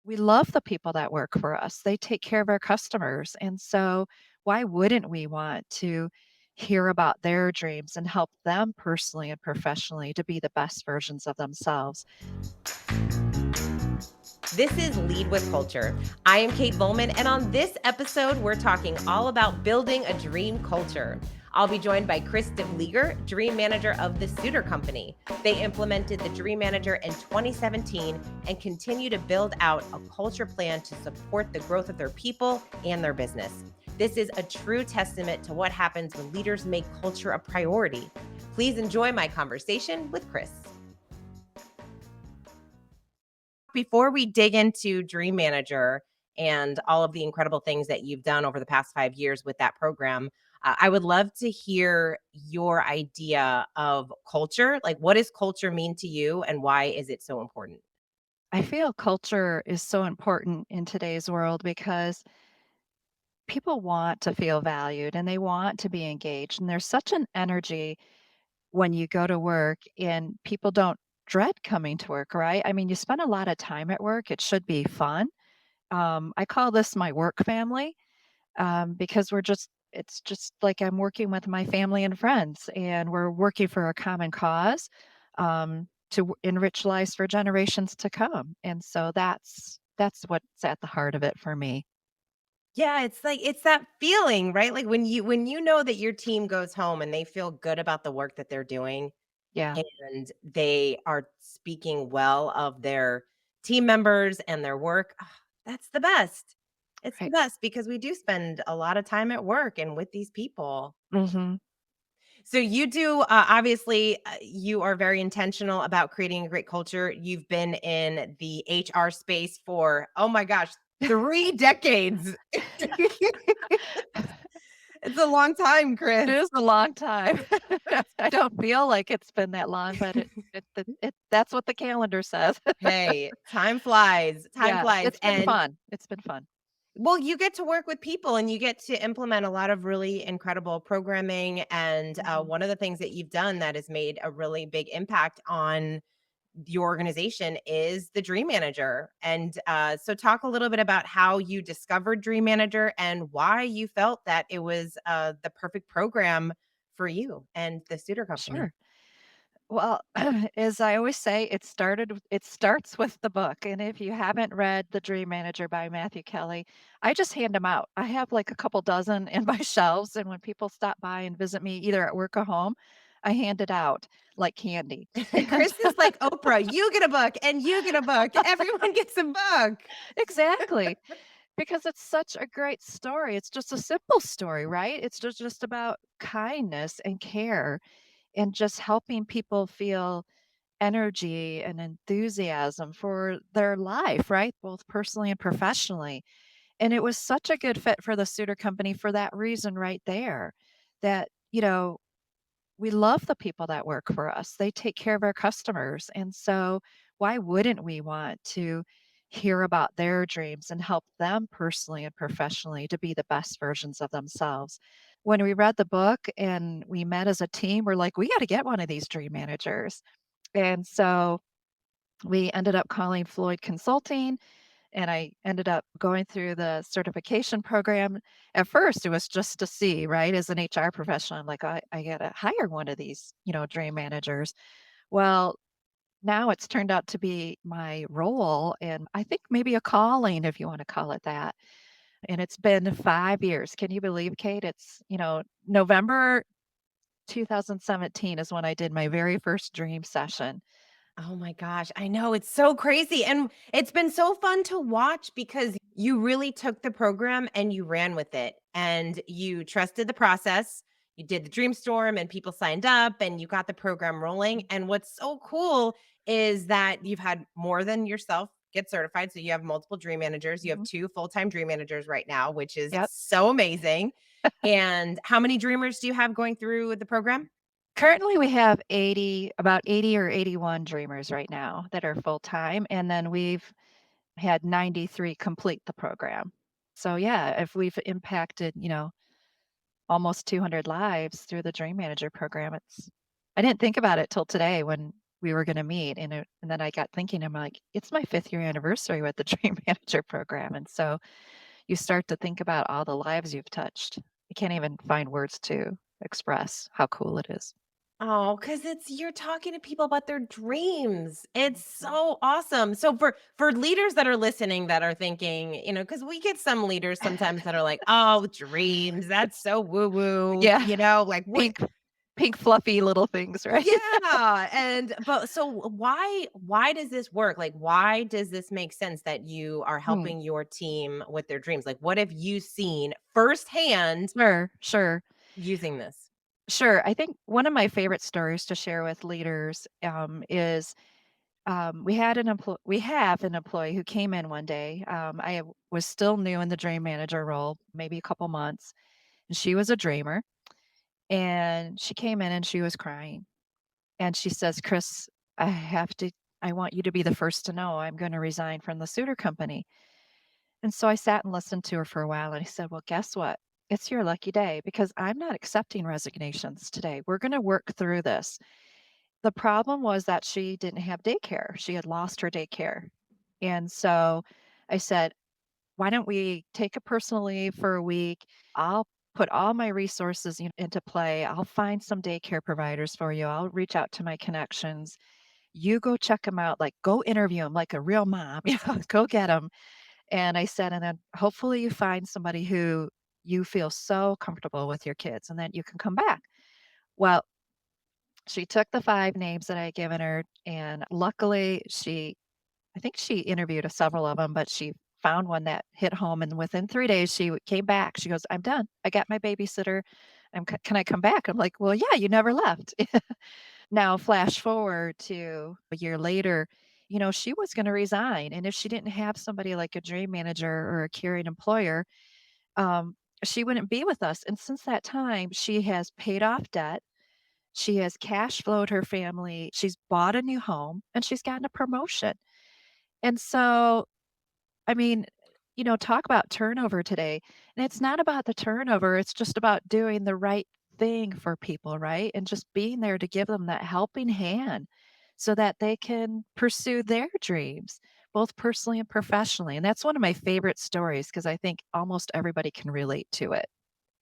we love the people that work for us. They take care of our customers. And so, why wouldn't we want to hear about their dreams and help them personally and professionally to be the best versions of themselves? This is Lead with Culture. I am Kate Volman, and on this episode, we're talking all about building a dream culture. I'll be joined by Chris DeVlieger, Dream Manager of the Suter Company. They implemented the Dream Manager in 2017 and continue to build out a culture plan to support the growth of their people and their business. This is a true testament to what happens when leaders make culture a priority. Please enjoy my conversation with Chris. Before we dig into Dream Manager and all of the incredible things that you've done over the past 5 years with that program, I would love to hear your idea of culture. Like, what does culture mean to you, and why is it so important? I feel culture is so important in today's world because people want to feel valued and they want to be engaged. And there's such an energy when you go to work and people don't dread coming to work, right? I mean, you spend a lot of time at work. It should be fun. I call this my work family because it's just like I'm working with my family and friends, and we're working for a common cause enrich lives for generations to come. And so that's what's at the heart of it for me. Yeah, it's like it's that feeling, right? Like when you know that your team goes home and they feel good about the work that they're doing, Yeah, and they are speaking well of their team members and their work. That's the best. It's the right. best because we do spend a lot of time at work and with these people. Hmm. So you do, obviously, you are very intentional about creating a great culture. You've been in the HR space for, oh my gosh, 3 decades. It's a long time, It Chris. is a long time. I don't feel like it's been that long, but it that's what the calendar says. Hey, time flies. Time Yeah, flies. it's been And fun. It's been fun. well, you get to work with people and you get to implement a lot of really incredible programming. And Mhm. one of the things that you've done that has made a really big impact on your organization is the Dream Manager. And so, talk a little bit about how you discovered Dream Manager and why you felt that it was the perfect program for you and the Suter Company. Sure. Well, as I always say, it starts with the book, and if you haven't read The Dream Manager by Matthew Kelly, I just hand them out. I have, like, a couple dozen in my shelves, and when people stop by and visit me either at work or home, I hand it out like candy. And Chris is like Oprah. You get a book and you get a book. Everyone gets a book. exactly, because it's such a great story. It's just a simple story, right? It's just about kindness and care and just helping people feel energy and enthusiasm for their life, right? Both personally and professionally. And it was such a good fit for the Suter Company for that reason right there. That, we love the people that work for us. They take care of our customers. And so why wouldn't we want to hear about their dreams and help them personally and professionally to be the best versions of themselves? When we read the book and we met as a team, we're like, we got to get one of these dream managers. And so we ended up calling Floyd Consulting, and I ended up going through the certification program. At first, it was just to see, right? As an HR professional, I'm like, I got to hire one of these, dream managers. Well, now it's turned out to be my role, and I think maybe a calling, if you want to call it that. And it's been 5 years. Can you believe, Kate? It's, November 2017 is when I did my very first dream session. Oh my gosh, I know it's so crazy. And it's been so fun to watch because you really took the program and you ran with it and you trusted the process. You did the dream storm and people signed up and you got the program rolling. And what's so cool is that you've had more than yourself get certified. So you have multiple dream managers. You have Mhm. two full-time dream managers right now, which is Yep. so amazing. And how many dreamers do you have going through the program? Currently, we have about 80 or 81 dreamers right now that are full time, and then we've had 93 complete the program. So yeah, if we've impacted, almost 200 lives through the Dream Manager program, I didn't think about it till today when we were gonna meet, and then I got thinking, I'm like, "It's my 5th year anniversary with the Dream Manager program," and so you start to think about all the lives you've touched. You can't even find words to express how cool it is. Oh, because it's you're talking to people about their dreams. It's Mhm. so awesome. So for leaders that are listening that are thinking, because we get some leaders sometimes that are like, "Oh, dreams, that's so woo-woo," Yeah, like what. pink pink fluffy little things, right? Yeah, and but so why does this work? Like, why does this make sense that you are Mm, helping your team with their dreams? Like, what have you seen firsthand sure, sure. using this? Sure. I think one of my favorite stories to share with leaders is we have an employee who came in one day. Was still new in the dream manager role, maybe a couple months, and she was a dreamer. And she came in and she was crying, and she says, "Chris, I have to. I want you to be the first to know I'm going to resign from the Suter Company." And so I sat and listened to her for a while, and I said, "Well, guess what? It's your lucky day because I'm not accepting resignations today. We're going to work through this." The problem was that she didn't have daycare. She had lost her daycare. And so I said, "Why don't we take a personal leave for a week? I'll put all my resources into play. I'll find some daycare providers for you. I'll reach out to my connections. You go check them out, like go interview them like a real mom, go get them." And I said, "And then hopefully you find somebody who you feel so comfortable with your kids and then you can come back." Well, she took the 5 names that I had given her, and luckily, I think she interviewed several of them, but she found one that hit home, and within 3 days, she came back. She goes, "I'm done. I got my babysitter. Can I come back?" I'm like, "Well, yeah, you never left." Now flash forward to a year later, she was gonna resign, and if she didn't have somebody like a dream manager or a caring employer, um, she wouldn't be with us, and since that time, she has paid off debt, she has cash flowed her family, she's bought a new home, and she's gotten a promotion. And so, I mean, talk about turnover today. And it's not about the turnover, it's just about doing the right thing for people, right? And just being there to give them that helping hand so that they can pursue their dreams, both personally and professionally. And that's one of my favorite stories because I think almost everybody can relate to it.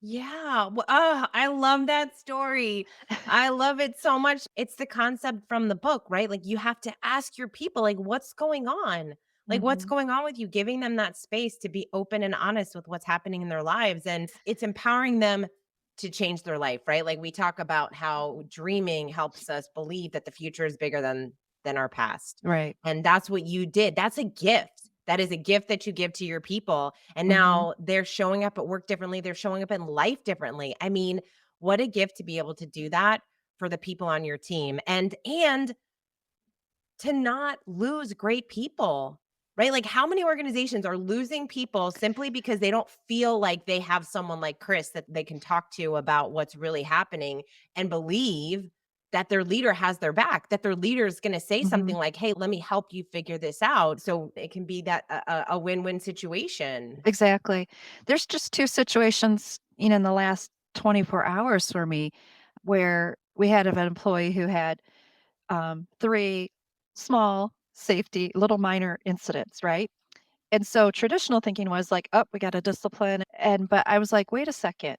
Yeah. I love that story. I love it so much. It's the concept from the book, right? Like you have to ask your people, like, what's going on? Like, what's Mhm. going on with you? Giving them that space to be open and honest with what's happening in their lives. And it's empowering them to change their life, right? Like we talk about how dreaming helps us believe that the future is bigger than our past. Right. And that's what you did. That's a gift. That is a gift that you give to your people, and Mhm. now they're showing up at work differently. They're showing up in life differently. I mean, what a gift to be able to do that for the people on your team and to not lose great people. Right? Like how many organizations are losing people simply because they don't feel like they have someone like Chris that they can talk to about what's really happening and believe that their leader has their back, that their leader is going to say Mhm. something like, "Hey, let me help you figure this out." So it can be that a win-win situation. Exactly. There's just 2 situations, in the last 24 hours for me where we had an employee who had 3 small safety, little minor incidents, right? And so traditional thinking was like, "Oh, we gotta discipline." But I was like, "Wait a second.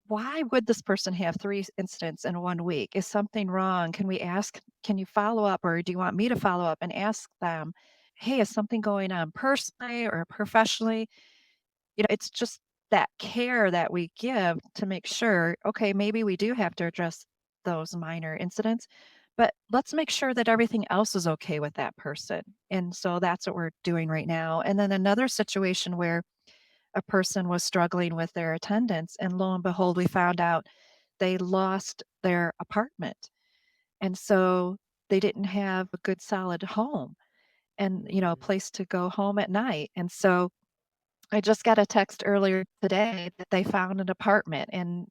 Why would this person have 3 incidents in 1 week? Is something wrong? Can you follow up or do you want me to follow up and ask them, 'Hey, is something going on personally or professionally?'" It's just that care that we give to make sure, okay, maybe we do have to address those minor incidents, but let's make sure that everything else is okay with that person. And so that's what we're doing right now. And then another situation where a person was struggling with their attendance, and lo and behold, we found out they lost their apartment. And so they didn't have a good solid home and, a Mm. place to go home at night. And so I just got a text earlier today that they found an apartment, and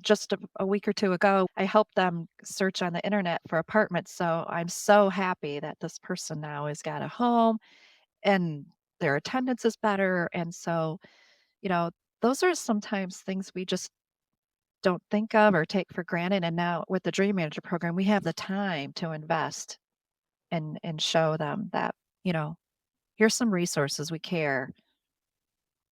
just a week or 2 ago, I helped them search on the internet for apartments, so I'm so happy that this person now has got a home and their attendance is better, and so, you know, those are sometimes things we just don't think of or take for granted. And now with the Dream Manager program, we have the time to invest and show them that, you know, here's some resources, we care.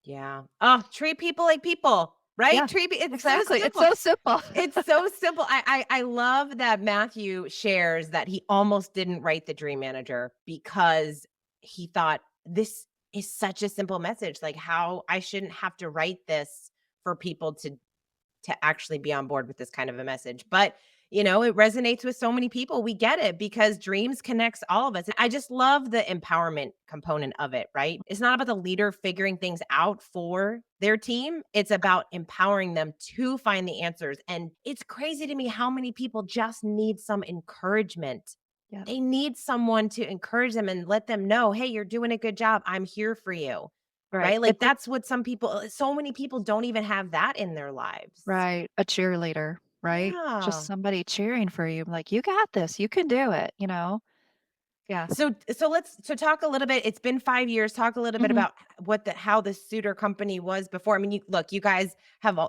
Yeah. Oh, treat people like people, right? Yeah, It's so exactly. It's simple. so simple. It's so simple. I love that Matthew shares that he almost didn't write the dream manager because he thought this is such a simple message. Like how I shouldn't have to write this for people to actually be on board with this kind of a message. But, it resonates with so many people. We get it because dreams connects all of us. I just love the empowerment component of it, right? It's not about the leader figuring things out for their team. It's about empowering them to find the answers. And it's crazy to me how many people just need some encouragement. Yeah, They need someone to encourage them and let them know, "Hey, you're doing a good job. I'm here for you." right. Right? Like that's what so many people don't even have that in their lives. Right, a cheerleader, right? Just Yeah. somebody cheering for you, like, "You got this, you can do it," you know? Yeah. So talk a little bit. It's been 5 years. Talk a little bit Mhm. about what the how the Suter Company was before. I mean, you guys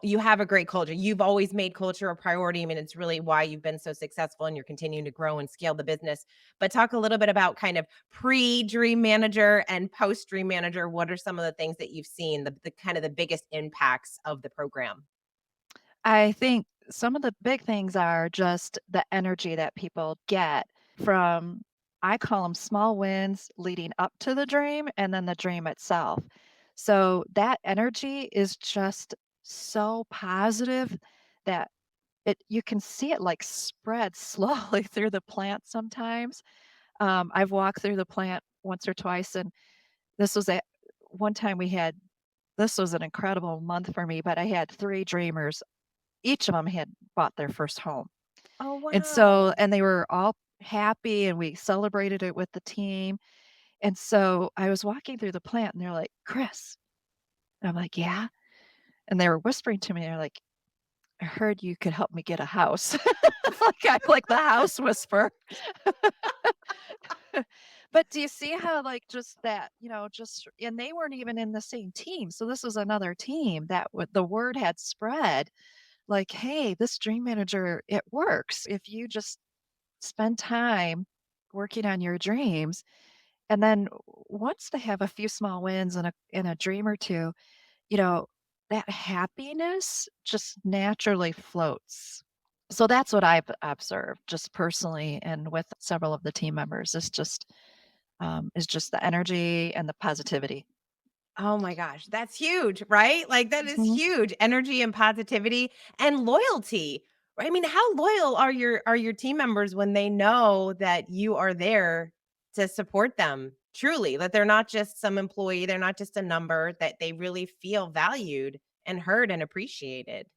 you have a great culture. You've always made culture a priority. I mean, it's really why you've been so successful and you're continuing to grow and scale the business. But talk a little bit about kind of pre-Dream Manager and post-Dream Manager. What are some of the things that you've seen, the kind of the biggest impacts of the program? I think some of the big things are just the energy that people get from I call them small wins leading up to the dream and then the dream itself. So that energy is just so positive that you can see it, like, spread slowly through the plant sometimes. I've walked through the plant once or twice, and this was at one time we had this was an incredible month for me, but I had 3 dreamers. Each of them had bought their first home. Oh, And wow. and they were all happy, and we celebrated it with the team, and so I was walking through the plant, and they're like, "Chris." And I'm like, "Yeah?" And they were whispering to me, they're like, "I heard you could help me get a house." Like, I'm like the house whisperer. But do you see how, like, just that, just and they weren't even in the same team, so this was another team that the word had spread, like, "Hey, this dream manager, it works if you just spend time working on your dreams." And then once they have a few small wins and a dream or 2, you know, that happiness just naturally floats. So that's what I've observed just personally and with several of the team members is just the energy and the positivity. Oh my gosh, that's huge, right? Like that is Mhm. huge. Energy and positivity and loyalty. Right? I mean, how loyal are your team members when they know that you are there to support them? Truly, that they're not just some employee, they're not just a number, that they really feel valued and heard and appreciated.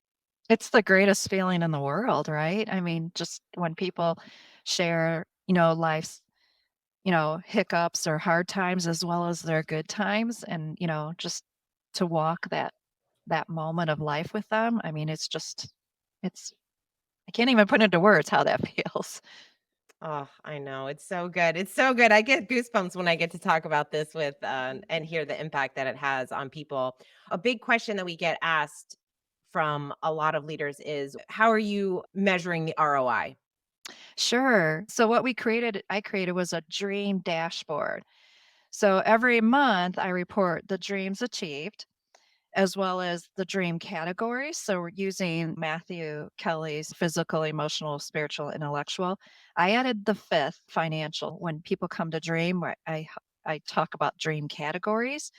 It's the greatest feeling in the world, right? I mean, just when people share, life's, hiccups or hard times as well as their good times and, just to walk that moment of life with them. I mean, it's I can't even put into words how that feels. Oh, I know. It's so good. It's so good. I get goosebumps when I get to talk about this with and hear the impact that it has on people. A big question that we get asked from a lot of leaders is how are you measuring the ROI? Sure. So what I created was a dream dashboard. So every month I report the dreams achieved as well as the dream categories. So we're using Matthew Kelly's physical, emotional, spiritual, intellectual. I added the fifth, financial. When people come to dream, where I talk about dream categories.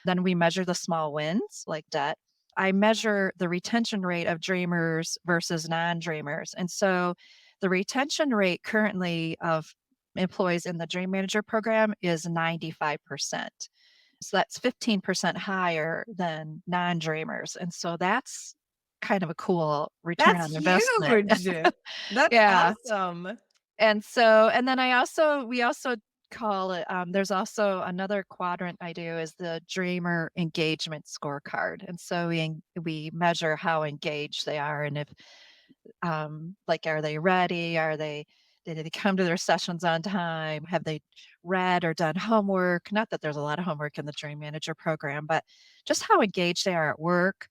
Then we measure the small wins like debt. I measure the retention rate of dreamers versus non-dreamers. And so the retention rate currently of employees in the Dream Manager program is 95%. So that's 15% higher than non-dreamers, and so that's kind of a cool return That's on investment. huge. That's Yeah, awesome. and then we also call it, there's also another quadrant I do is the dreamer engagement scorecard, and so we measure how engaged they are and if, like, are they ready? Did they come to their sessions on time? Have they read or done homework? Not that there's a lot of homework in the Dream Manager program, but just how engaged they are at work,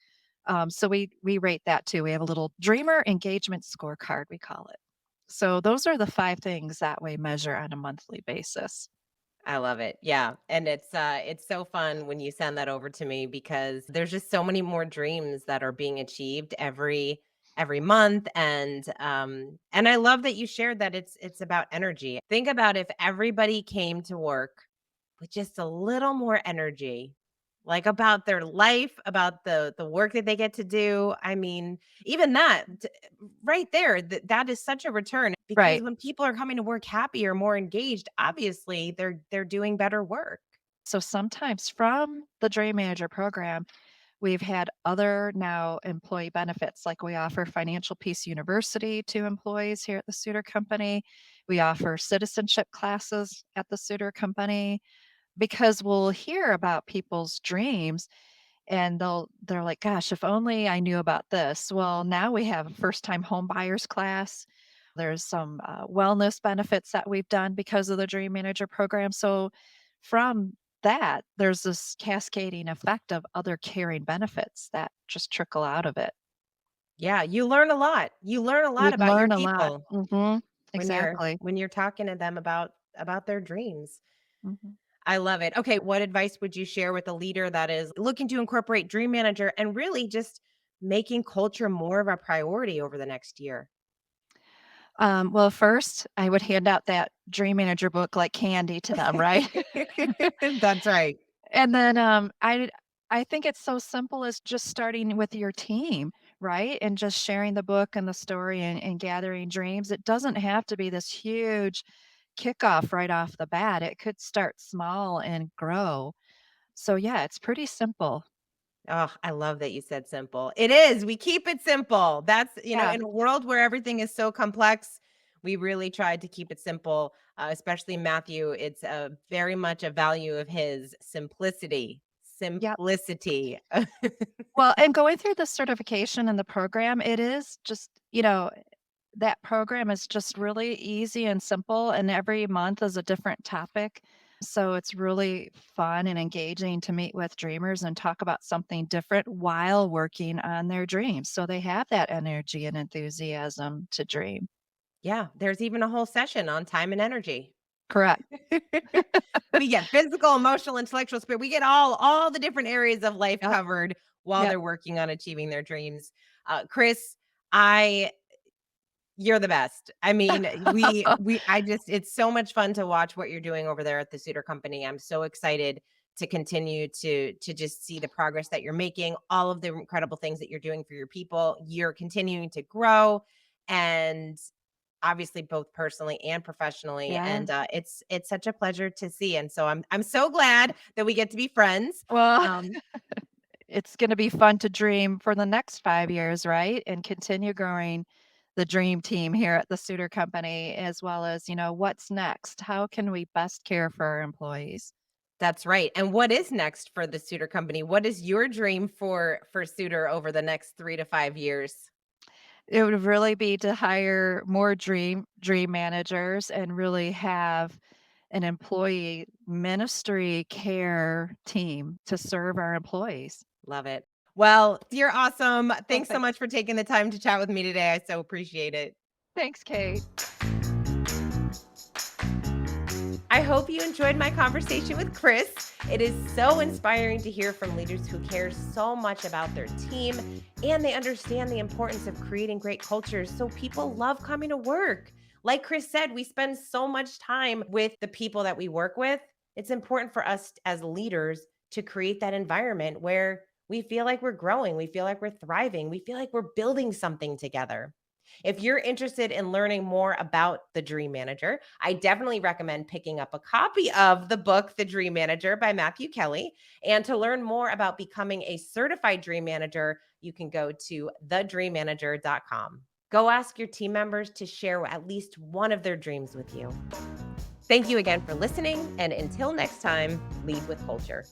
So we rate that too. We have a little dreamer engagement scorecard, we call it. So those are the 5 things that we measure on a monthly basis. I love it. Yeah, and it's so fun when you send that over to me because there's just so many more dreams that are being achieved every month, and I love that you shared that it's about energy. Think about if everybody came to work with just a little more energy, like about their life, about the work that they get to do. I mean, even that right there, that is such a return because Right. when people are coming to work happier, more engaged, obviously they're doing better work. So sometimes from the Dream Manager program, we've had other now employee benefits, like we offer Financial Peace University to employees here at the Suter Company. We offer citizenship classes at the Suter Company because we'll hear about people's dreams and they're like, "Gosh, if only I knew about this." Well, now we have a first-time home buyers class. There's some, wellness benefits that we've done because of the Dream Manager program. So from that, there's this cascading effect of other caring benefits that just trickle out of it. Yeah, you learn a lot. You learn a You lot about your learn a lot. people Mhm. when you're Exactly. when you're talking to them about their dreams. Mhm. I love it. Okay, what advice would you share with a leader that is looking to incorporate Dream Manager and really just making culture more of a priority over the next year? Well, first, I would hand out that Dream Manager book like candy to them, right? That's right. And then, I think it's so simple as just starting with your team, right? And just sharing the book and the story and gathering dreams. It doesn't have to be this huge kickoff right off the bat. It could start small and grow. So, yeah, it's pretty simple. Oh, I love that you said simple. It is. We keep it simple. That's, Yeah. in a world where everything is so complex, we really tried to keep it simple, especially Matthew. It's very much a value of his simplicity. Yep. Simplicity. Well, and going through the certification and the program, it is just, that program is just really easy and simple, and every month is a different topic. So it's really fun and engaging to meet with dreamers and talk about something different while working on their dreams. So they have that energy and enthusiasm to dream. Yeah, there's even a whole session on time and energy. Correct. We get physical, emotional, intellectual, spirit. We get all the different areas of life Yep. covered while Yep. they're working on achieving their dreams. Chris, I you're the best. I mean, we I just it's so much fun to watch what you're doing over there at the Suter Company. I'm so excited to continue to just see the progress that you're making, all of the incredible things that you're doing for your people. You're continuing to grow and obviously both personally and professionally, Yeah. and it's such a pleasure to see. And so I'm so glad that we get to be friends. Well, Um, it's going to be fun to dream for the next 5 years, right? And continue growing the dream team here at the Suter Company, as well as, what's next? How can we best care for our employees? that's right. And what is next for the Suter Company? What is your dream for Suter over the next 3 to 5 years? It would really be to hire more dream managers and really have an employee ministry care team to serve our employees. Love it. Well, you're awesome. Oh, Thanks so thanks. much for taking the time to chat with me today. I so appreciate it. Thanks, Kate. I hope you enjoyed my conversation with Chris. It is so inspiring to hear from leaders who care so much about their team and they understand the importance of creating great cultures so people love coming to work. Like Chris said, we spend so much time with the people that we work with. It's important for us as leaders to create that environment where we feel like we're growing, we feel like we're thriving, we feel like we're building something together. If you're interested in learning more about the Dream Manager, I definitely recommend picking up a copy of the book, The Dream Manager by Matthew Kelly. And to learn more about becoming a certified Dream Manager, you can go to thedreammanager.com. Go ask your team members to share at least one of their dreams with you. Thank you again for listening. And until next time, lead with culture.